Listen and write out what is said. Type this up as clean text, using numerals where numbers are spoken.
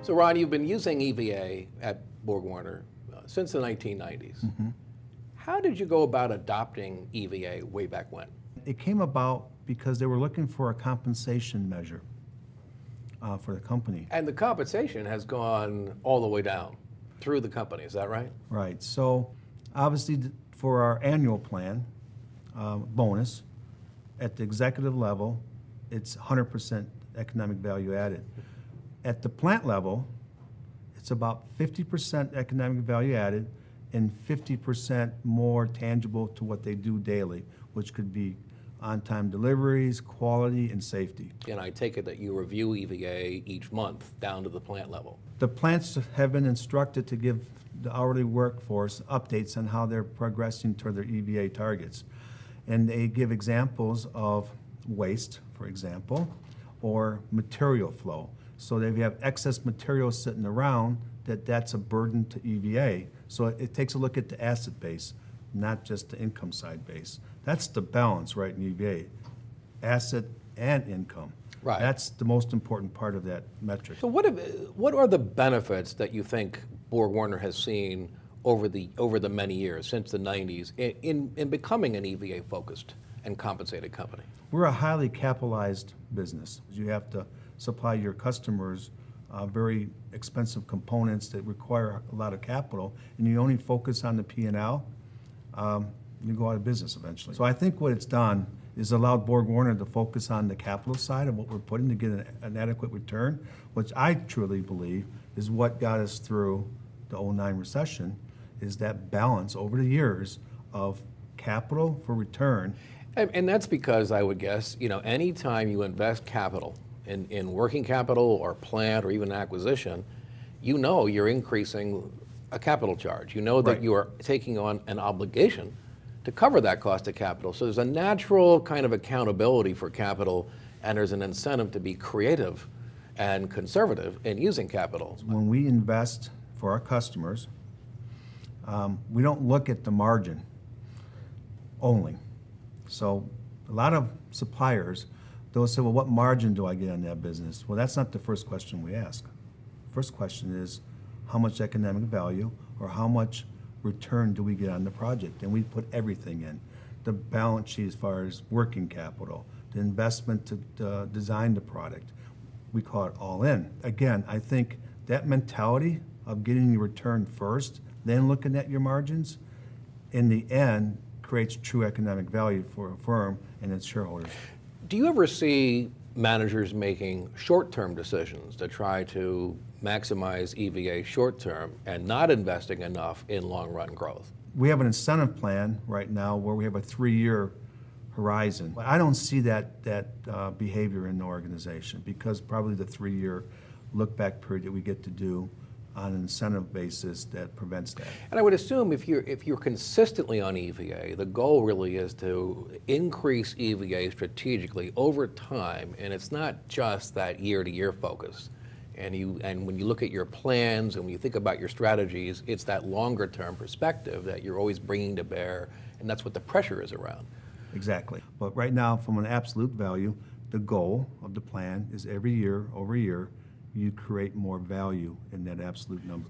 So Ron, you've been using EVA at BorgWarner since the 1990s. How did you go about adopting EVA way back when? It came about because they were looking for a compensation measure for the company. And the compensation has gone all the way down through the company, is that right? Right. So obviously for our annual plan bonus, at the executive level, it's 100% economic value added. At the plant level, it's about 50% economic value added and 50% more tangible to what they do daily, which could be on-time deliveries, quality, and safety. And I take it that you review EVA each month down to the plant level. The plants have been instructed to give the hourly workforce updates on how they're progressing toward their EVA targets. And they give examples of waste, for example, or material flow. So if you have excess material sitting around, that's a burden to EVA. So it takes a look at the asset base, not just the income side base. That's the balance, right, in EVA, asset and income. Right. That's the most important part of that metric. So what are the benefits that you think BorgWarner has seen over the many years, since the 90s, in becoming an EVA-focused and compensated company? We're a highly capitalized business. You have to supply your customers very expensive components that require a lot of capital, and you only focus on the P&L, you go out of business eventually. So I think what it's done is allowed BorgWarner to focus on the capital side of what we're putting to get an adequate return, which I truly believe is what got us through the '09 recession, is that balance over the years of capital for return. And that's because, I would guess, anytime you invest capital in working capital or plant or even acquisition, you're increasing a capital charge. You know that Right. you are taking on an obligation to cover that cost of capital. So there's a natural kind of accountability for capital, and there's an incentive to be creative and conservative in using capital. When we invest for our customers, we don't look at the margin only. So a lot of suppliers, they'll say, well, what margin do I get on that business? Well, that's not the first question we ask. First question is, how much economic value or how much return do we get on the project? And we put everything in. The balance sheet as far as working capital, the investment to design the product. We call it all in. Again, I think that mentality of getting your return first, then looking at your margins, in the end, creates true economic value for a firm and its shareholders. Do you ever see managers making short-term decisions to try to maximize EVA short-term and not investing enough in long-run growth? We have an incentive plan right now where we have a 3-year horizon. I don't see that behavior in the organization, because probably the 3-year look-back period that we get to do on an incentive basis that prevents that. And I would assume if you're consistently on EVA, the goal really is to increase EVA strategically over time, and it's not just that year-to-year focus. And when you look at your plans and when you think about your strategies, it's that longer-term perspective that you're always bringing to bear, and that's what the pressure is around. Exactly. But right now, from an absolute value, the goal of the plan is every year, over year, you create more value in that absolute number.